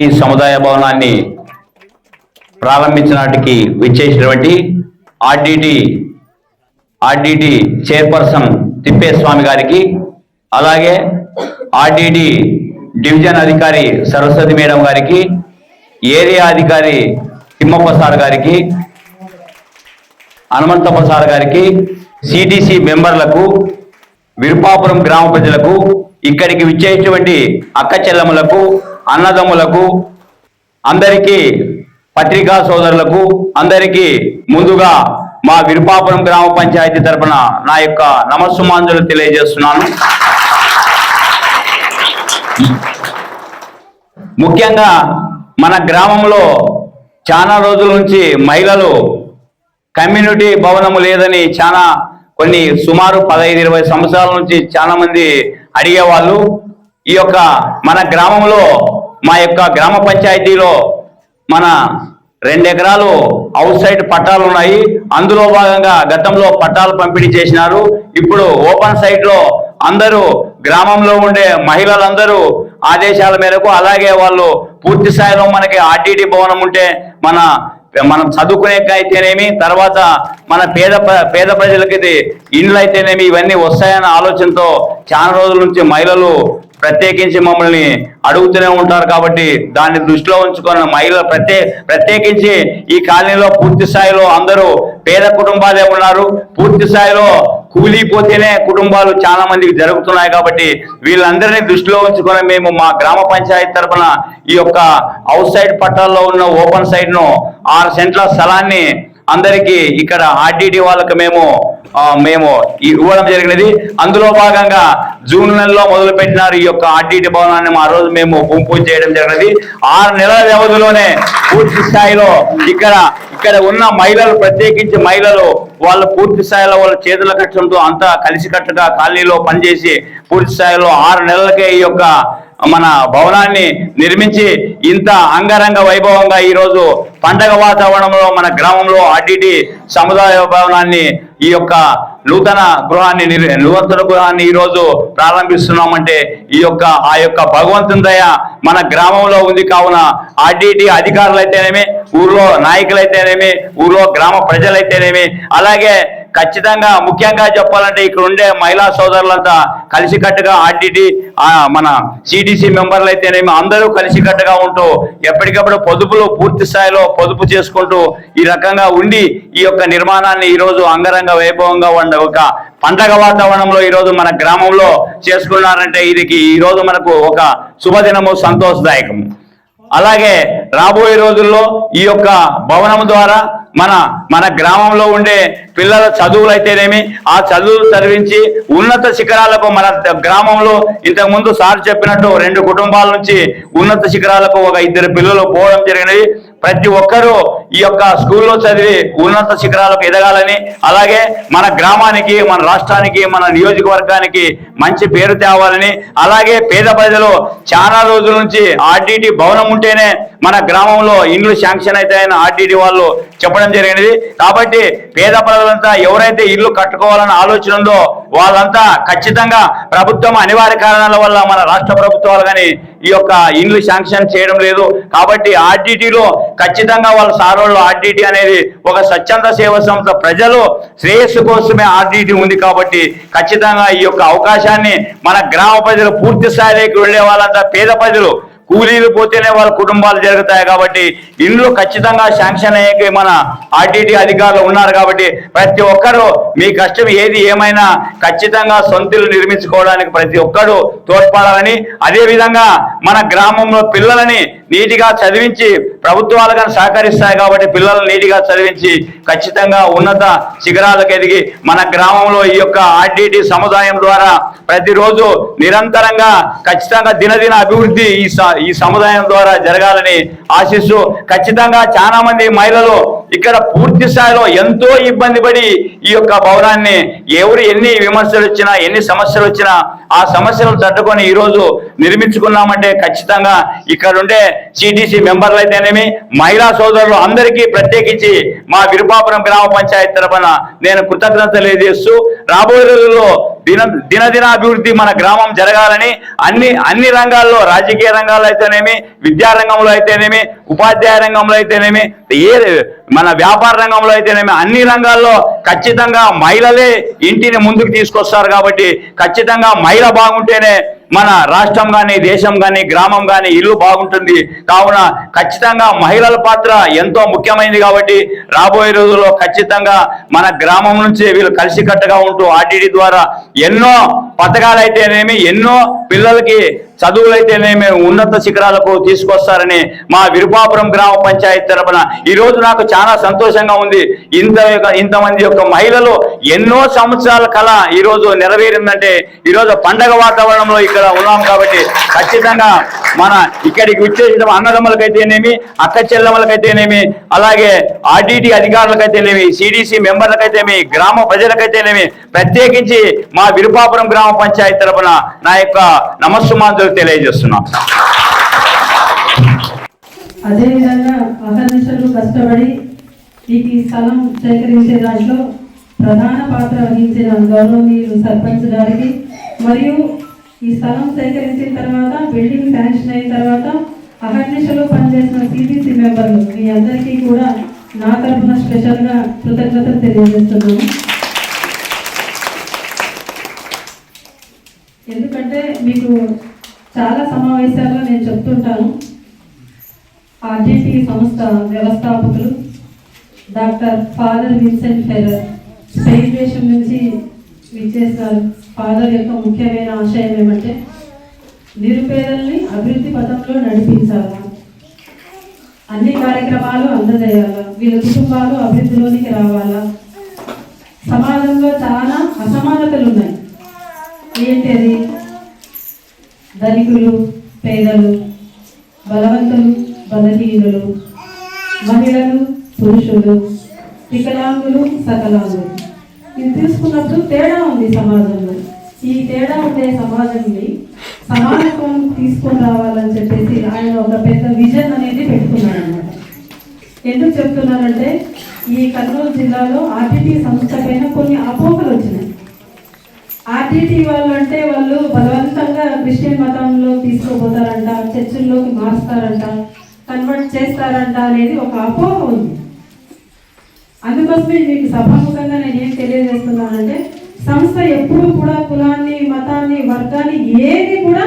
ఈ సముదాయ భవనాన్ని ప్రారంభించినాటికి విచ్చేసినటువంటి ఆర్డిటి చైర్పర్సన్ తిప్పేస్వామి గారికి, అలాగే ఆర్డిటి డివిజన్ అధికారి సరస్వతి మేడం గారికి, ఏరియా అధికారి తిమ్మప్ప సార్ గారికి, హనుమంతప్ప సార్ గారికి, సిటిసి మెంబర్లకు, విరుపాపురం గ్రామ ప్రజలకు, ఇక్కడికి విచ్చేటువంటి అక్క చెల్లెములకు, అన్నదమ్ములకు, అందరికీ పత్రికా సోదరులకు అందరికీ ముందుగా మా విరుపాపురం గ్రామ పంచాయతీ తరపున నా యొక్క నమస్సుమాంజలు తెలియజేస్తున్నాను. ముఖ్యంగా మన గ్రామంలో చాలా రోజుల నుంచి మహిళలు కమ్యూనిటీ భవనము లేదని సుమారు 15-20 సంవత్సరాల నుంచి చాలా మంది అడిగేవాళ్ళు. ఈ యొక్క మన గ్రామంలో మా యొక్క గ్రామ పంచాయతీలో మన 2 ఎకరాలు అవుట్ సైడ్ పట్టాలు ఉన్నాయి. అందులో భాగంగా గతంలో పట్టాలు పంపిణీ చేసినారు. ఇప్పుడు ఓపెన్ సైట్ లో అందరూ గ్రామంలో ఉండే మహిళలందరూ ఆదేశాల మేరకు, అలాగే వాళ్ళు పూర్తి స్థాయిలో మనకి ఆర్టీటీ భవనం ఉంటే మనం చదువుకునేకైతేనేమి, తర్వాత మన పేద ప్రజలకి ఇండ్లు అయితేనేమి ఇవన్నీ వస్తాయన్న ఆలోచనతో చాలా రోజుల నుంచి మహిళలు ప్రత్యేకించి మమ్మల్ని అడుగుతూనే ఉంటారు. కాబట్టి దాన్ని దృష్టిలో ఉంచుకున్న మహిళలు ప్రత్యేకించి ఈ కాలనీలో పూర్తి స్థాయిలో అందరూ పేద కుటుంబాలే ఉన్నారు. పూర్తి స్థాయిలో కూలిపోతేనే కుటుంబాలు చాలా మందికి జరుగుతున్నాయి. కాబట్టి వీళ్ళందరినీ దృష్టిలో ఉంచుకొని మేము మా గ్రామ పంచాయతీ తరఫున ఈ యొక్క అవుట్ సైడ్ పట్టాల్లో ఉన్న ఓపెన్ సైడ్ ను 6 సెంట్ల స్థలాన్ని అందరికీ ఇక్కడ ఆర్టీటీ వాళ్ళకి మేము ఇవ్వడం జరిగినది. అందులో భాగంగా జూన్ నెలలో మొదలు పెట్టినారు ఈ యొక్క ఆర్టీటీ భవనాన్ని. ఆ రోజు మేము భూమి పూజ చేయడం జరిగినది. 6 నెలల వ్యవధిలోనే పూర్తి స్థాయిలో ఇక్కడ ఉన్న మహిళలు, ప్రత్యేకించి మహిళలు వాళ్ళు పూర్తి స్థాయిలో వాళ్ళ చేతుల కష్టంతో అంతా కలిసికట్టుగా కాలనీలో పనిచేసి పూర్తి స్థాయిలో 6 నెలలకే ఈ యొక్క మన భవనాన్ని నిర్మించి ఇంత అంగరంగ వైభవంగా ఈరోజు పండగ వాతావరణంలో మన గ్రామంలో ఆర్టీటీ సముదాయ భవనాన్ని ఈ యొక్క నూతన గృహాన్ని ఈరోజు ప్రారంభిస్తున్నామంటే ఆ యొక్క భగవంతుని దయ మన గ్రామంలో ఉంది. కావున ఆర్టీటీ అధికారులు అయితేనేమి, ఊర్లో నాయకులైతేనేమి, ఊర్లో గ్రామ ప్రజలైతేనేమి, అలాగే ఖచ్చితంగా ముఖ్యంగా చెప్పాలంటే ఇక్కడ ఉండే మహిళా సోదరులంతా కలిసికట్టుగా ఆర్టీటీ మన సిటిసి మెంబర్లు అయితేనేమి అందరూ కలిసికట్టుగా ఉంటూ ఎప్పటికప్పుడు పూర్తి స్థాయిలో పొదుపు చేసుకుంటూ ఈ రకంగా ఉండి ఈ యొక్క నిర్మాణాన్ని ఈరోజు అంగరంగ వైభవంగా ఒక పండగ వాతావరణంలో ఈరోజు మన గ్రామంలో చేసుకున్నారంటే ఈరోజు మనకు ఒక శుభదినము, సంతోషదాయకము. అలాగే రాబోయే రోజుల్లో ఈ యొక్క భవనం ద్వారా మన గ్రామంలో ఉండే పిల్లల చదువులు అయితేనేమి ఆ చదువులు చదివించి ఉన్నత శిఖరాలకు మన గ్రామంలో ఇంతకుముందు సార్ చెప్పినట్టు 2 కుటుంబాల నుంచి ఉన్నత శిఖరాలకు ఒక 2 పిల్లలు పోవడం జరిగినది. ప్రతి ఒక్కరూ ఈ యొక్క స్కూల్లో చదివి ఉన్నత శిఖరాలకు ఎదగాలని, అలాగే మన గ్రామానికి, మన రాష్ట్రానికి, మన నియోజకవర్గానికి మంచి పేరు తేవాలని, అలాగే పేద ప్రజలు చాలా రోజుల నుంచి ఆర్టీటీ భవనం ఉంటేనే మన గ్రామంలో ఇండ్లు శాంక్షన్ అవుతాయని ఆర్టీటీ వాళ్ళు చెప్పడం జరిగినది. కాబట్టి పేద ప్రజలంతా ఎవరైతే ఇల్లు కట్టుకోవాలన్న ఆలోచన ఉందో వాళ్ళంతా ఖచ్చితంగా ప్రభుత్వం అనివార్య కారణాల వల్ల మన రాష్ట్ర ప్రభుత్వాలు కానీ ఈ యొక్క ఇండ్లు శాంక్షన్ చేయడం లేదు. కాబట్టి ఆర్టీటీలో ఖచ్చితంగా వాళ్ళ సారోళ్ళు ఆర్టీటీ అనేది ఒక స్వచ్ఛంద సేవ సంస్థ, ప్రజలు శ్రేయస్సు కోసమే ఆర్టీటీ ఉంది. కాబట్టి ఖచ్చితంగా ఈ యొక్క అవకాశాన్ని మన గ్రామ ప్రజలు పూర్తి స్థాయిలోకి వెళ్లే వాళ్ళంతా పేద ప్రజలు కూలీలు పోతేనే వాళ్ళ కుటుంబాలు జరుగుతాయి. కాబట్టి ఇండ్లు ఖచ్చితంగా శాంక్షన్ అయ్యే మన ఆర్టీటీ అధికారులు ఉన్నారు. కాబట్టి ప్రతి ఒక్కరూ మీ కష్టం ఏది ఏమైనా ఖచ్చితంగా సొంతలు నిర్మించుకోవడానికి ప్రతి ఒక్కరూ తోడ్పడాలని, అదేవిధంగా మన గ్రామంలో పిల్లలని నీటిగా చదివించి ప్రభుత్వాలు కానీ సహకరిస్తాయి. కాబట్టి పిల్లలను నీటిగా చదివించి ఖచ్చితంగా ఉన్నత శిఖరాలకు ఎదిగి మన గ్రామంలో ఈ యొక్క ఆర్టీటీ సముదాయం ద్వారా ప్రతిరోజు నిరంతరంగా ఖచ్చితంగా దినదిన అభివృద్ధి ఈ సముదాయం ద్వారా జరగాలని ఆశిస్తూ, ఖచ్చితంగా చాలా మంది మహిళలు ఇక్కడ పూర్తి స్థాయిలో ఎంతో ఇబ్బంది పడి ఈ యొక్క భవనాన్ని ఎన్ని విమర్శలు వచ్చినా, ఎన్ని సమస్యలు వచ్చినా ఆ సమస్యలు తట్టుకొని ఈరోజు నిర్మించుకున్నామంటే ఖచ్చితంగా ఇక్కడ ఉండే సిటిసి మెంబర్లు అయితేనేమి, మహిళా సోదరులు అందరికీ ప్రత్యేకించి మా విరుపాపురం గ్రామ పంచాయతీ తరఫున నేను కృతజ్ఞతలు తెలియజేస్తూ రాబోయే రోజుల్లో దినదిన అభివృద్ధి మన గ్రామం జరగాలని అన్ని రంగాల్లో, రాజకీయ రంగాల్లో అయితేనేమి, విద్యా రంగంలో అయితేనేమి, ఉపాధ్యాయ రంగంలో అయితేనేమి, మన వ్యాపార రంగంలో అయితేనేమి, అన్ని రంగాల్లో ఖచ్చితంగా మహిళలే ఇంటిని ముందుకు తీసుకొస్తారు. కాబట్టి ఖచ్చితంగా మహిళ బాగుంటేనే మన రాష్ట్రం కానీ, దేశం కానీ, గ్రామం కానీ, ఇల్లు బాగుంటుంది. కావున ఖచ్చితంగా మహిళల పాత్ర ఎంతో ముఖ్యమైనది. కాబట్టి రాబోయే రోజుల్లో ఖచ్చితంగా మన గ్రామం నుంచి వీళ్ళు కలిసికట్టుగా ఉంటూ ఆర్టీడీ ద్వారా ఎన్నో పథకాలు అయితేనేమి, ఎన్నో పిల్లలకి చదువులైతేనేమి ఉన్నత శిఖరాలకు తీసుకొస్తారని మా విరుపాపురం గ్రామ పంచాయతీ తరపున ఈరోజు నాకు చాలా సంతోషంగా ఉంది. ఇంతమంది యొక్క మహిళలు ఎన్నో సంవత్సరాల కళ ఈరోజు నెరవేరిందంటే ఈరోజు పండగ వాతావరణంలో ఇక్కడ ఉన్నాం. కాబట్టి ఖచ్చితంగా మన ఇక్కడికి వచ్చేసిన అన్నదమ్ములకైతేనేమి, అక్క చెల్లెమ్మలకైతేనేమి, అలాగే ఆర్టీటీ అధికారులకైతేనేమి, సిడిసి మెంబర్లకైతేనేమి, గ్రామ ప్రజలకైతేనేమి, ప్రత్యేకించి మా విరుపాపురం గ్రామ పంచాయతీ తరపున నా యొక్క నమస్సుమాంజలు తెలియజేస్తున్నా. అదేవిధంగా అహర్నిశలు కష్టపడి ఈ స్థలం సేకరించే దాంట్లో ప్రధాన పాత్ర వహించిన గౌరవనీయులు సర్పంచ్ గారికి, మరియు ఈ స్థలం సేకరించిన తర్వాత బిల్డింగ్ శాంక్షన్ అయిన తర్వాత అహర్నిశలు పనిచేసిన సిబిసి మెంబర్లు మీ అందరికీ కూడా నా తరఫున స్పెషల్గా కృతజ్ఞతలు తెలియజేస్తున్నాను. ఎందుకంటే మీకు చాలా సమావేశాల్లో నేను చెప్తుంటాను, ఆర్టీటీ సంస్థ వ్యవస్థాపకులు doctor father Vincent Ferrer Spain దేశం నుంచి విచ్చేస్తారు. ఫాదర్ యొక్క ముఖ్యమైన ఆశయం ఏమంటే నిరుపేదల్ని అభివృద్ధి పథంలో నడిపించాలా, అన్ని కార్యక్రమాలు అందజేయాలా, వీళ్ళ కుటుంబాలు అభివృద్ధిలోనికి రావాలా. సమాజంలో చాలా అసమానతలు ఉన్నాయి. ఏంటి అది? ధనికులు, పేదలు, బలవంతులు, బలహీనులు, మహిళలు, పురుషులు, వికలాంగులు, సకలాంగులు. ఇది తీసుకున్నప్పుడు తేడా ఉంది సమాజంలో. ఈ తేడా ఉండే సమాజంని సమానత్వం తీసుకొని రావాలని చెప్పేసి ఆయన ఒక పెద్ద విజన్ అనేది పెట్టుకున్నాడు అన్నమాట. ఎందుకు చెప్తున్నానంటే ఈ కర్నూలు జిల్లాలో ఆర్టీటీ సంస్థ పైన కొన్ని అపోహలు వచ్చినాయి. ఆర్టీటీ వాళ్ళు అంటే వాళ్ళు బలవంతంగా క్రిస్టియన్ మతంలో తీసుకుపోతారంట, చర్చిల్లోకి మారుస్తారంట, కన్వర్ట్ చేస్తారంట అనేది ఒక అపోహ ఉంది. అందుకోసమే మీకు సభాముఖంగా నేను ఏం తెలియజేస్తున్నానంటే సంస్థ ఎప్పుడూ కూడా కులాన్ని, మతాన్ని, వర్గాన్ని ఏది కూడా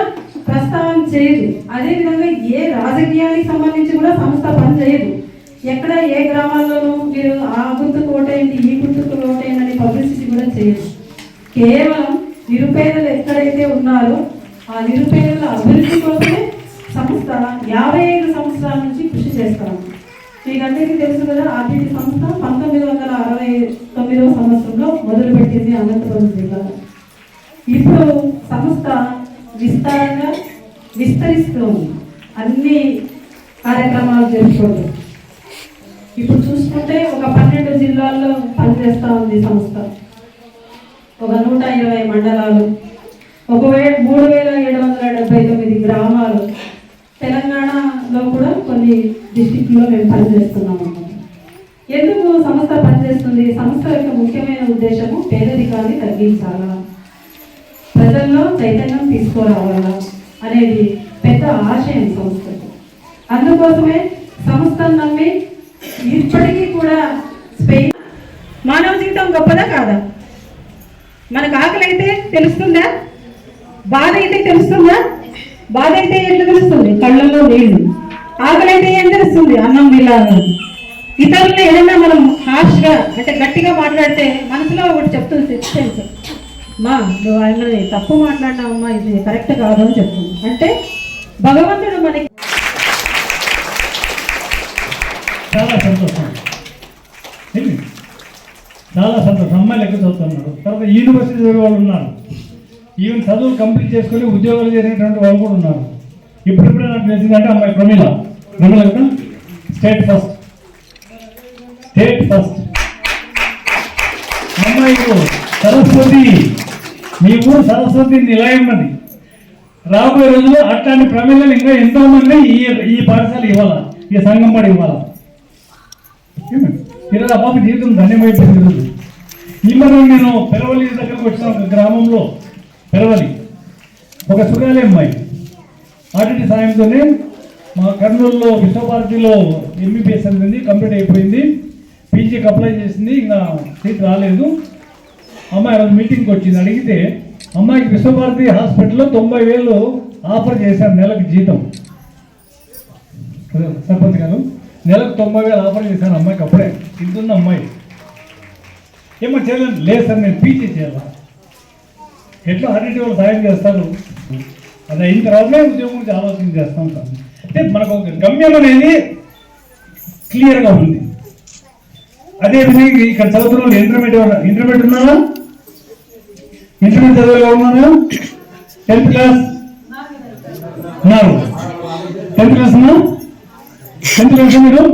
ప్రస్తావన చేయదు. అదేవిధంగా ఏ రాజకీయానికి సంబంధించి కూడా సంస్థ పనిచేయదు. ఎక్కడ ఏ గ్రామాల్లోనూ మీరు ఆ గుర్తుకు ఓటేయండి, ఈ గుర్తుకు ఓటేయండి అని పబ్లిసిటీ కూడా చేయదు. కేవలం నిరుపేదలు ఎక్కడైతే ఉన్నారో ఆ నిరుపేదల అభివృద్ధి కోసమే సంస్థ 55 సంవత్సరాల నుంచి కృషి చేస్తాము. మీకు అందరికీ తెలుసు కదా, ఆర్టీటీ సంస్థ 1969వ సంవత్సరంలో మొదలుపెట్టింది అనంతపురం జిల్లాలో. ఇప్పుడు సంస్థ విస్తారంగా విస్తరిస్తూ ఉంది, అన్ని కార్యక్రమాలు జరుపుకుంటూ. ఇప్పుడు చూసుకుంటే ఒక 12 జిల్లాల్లో పనిచేస్తూ ఉంది సంస్థ. ఒక 120 మండలాలు, 3779 గ్రామాలు, తెలంగాణలో కూడా కొన్ని డిస్టిక్లో మేము పనిచేస్తున్నాము. ఎందుకు సంస్థ పనిచేస్తుంది? సంస్థ యొక్క ముఖ్యమైన ఉద్దేశము పేదరికాన్ని తగ్గించాలా, ప్రజల్లో చైతన్యం తీసుకురావాలా అనేది పెద్ద ఆశయం సంస్థకి. అందుకోసమే సంస్థను నమ్మి ఇప్పటికీ కూడా స్పెయిన్ మానవ జీవితం గొప్పదా కాదా? మనకు ఆకలి అయితే తెలుస్తుందా? బాధ అయితే తెలుస్తుందా? బాధ అయితే ఎట్లా తెలుస్తుంది? కళ్ళల్లో నీళ్ళు. ఆకలి అయితే ఏం తెలుస్తుంది? అన్నం నీళ్ళ. ఇతరులను ఏదైనా మనం హార్ష్గా అంటే గట్టిగా మాట్లాడితే మనసులో ఒకటి చెప్తుంది, తెలుసు మా నువ్వు ఆయన తప్పు మాట్లాడినావమ్మా, ఇది కరెక్ట్ కాదు అని చెప్తుంది. అంటే భగవంతుడు మనకి చాలా సంతోషం, చాలా సంతోషం. అమ్మాయిలు ఎక్కువ చదువుతున్నారు, తర్వాత యూనివర్సిటీ చదివే వాళ్ళు ఉన్నారు, ఈవెన్ చదువులు కంప్లీట్ చేసుకొని ఉద్యోగాలు చేసేటువంటి వాళ్ళు కూడా ఉన్నారు. ఇప్పుడిప్పుడే నాకు తెలిసిందంటే అమ్మాయి ప్రమీల స్టేట్ ఫస్ట్ అమ్మాయికు సరస్వతి, మీ ఊరు సరస్వతి నిలయం అది. రాబోయే రోజుల్లో అట్లాంటి ప్రమేయాలు ఇంకా ఎంతో మంది ఈ పాఠశాల ఇవ్వాలా, ఈ సంఘం పడి ఇవ్వాలా. ఈరోజు ఆ పాప జీవితం ధన్యమైపోయింది. ఈ మధ్య నేను పెరవలి దగ్గరకు వచ్చిన ఒక గ్రామంలో పెరవలి ఒక సుగాలి అమ్మాయి ఆర్టీటీ సాయంతోనే మా కర్నూలులో విశ్వభారతిలో ఎంబీబీఎస్ అనేది కంప్లీట్ అయిపోయింది, పీజీకి అప్లై చేసింది, ఇంకా సీట్ రాలేదు. అమ్మాయి రోజు మీటింగ్కి వచ్చింది. అడిగితే అమ్మాయికి విశ్వభారతి హాస్పిటల్లో 90,000 ఆఫర్ చేశారు నెలకు జీతం. సర్పంచ్ గారు నెలకు 90,000 ఆఫర్ చేశాను అమ్మాయికి. అప్పుడే ఇంటున్న అమ్మాయి ఏమో చేయాలని లేదు సార్, నేను పీజీ చేయాలా, ఎట్లా ఆర్టీటీ వాళ్ళు సాయం చేస్తారు, అది అయిన తర్వాతనే ఉద్యోగం గురించి ఆలోచన చేస్తాం సార్. అంటే మనకు ఒక గమ్యం అనేది క్లియర్గా ఉంది. అదేవిధంగా ఇక్కడ చదువుతున్న వాళ్ళు ఇంటర్మీడియట్ ఉన్నారా? ఇంటర్మీడియట్ చదువులో ఉన్నారా? 10th క్లాస్ ఉన్నారు. 10th క్లాస్ ఉన్నా? 10th క్లాస్ మీరు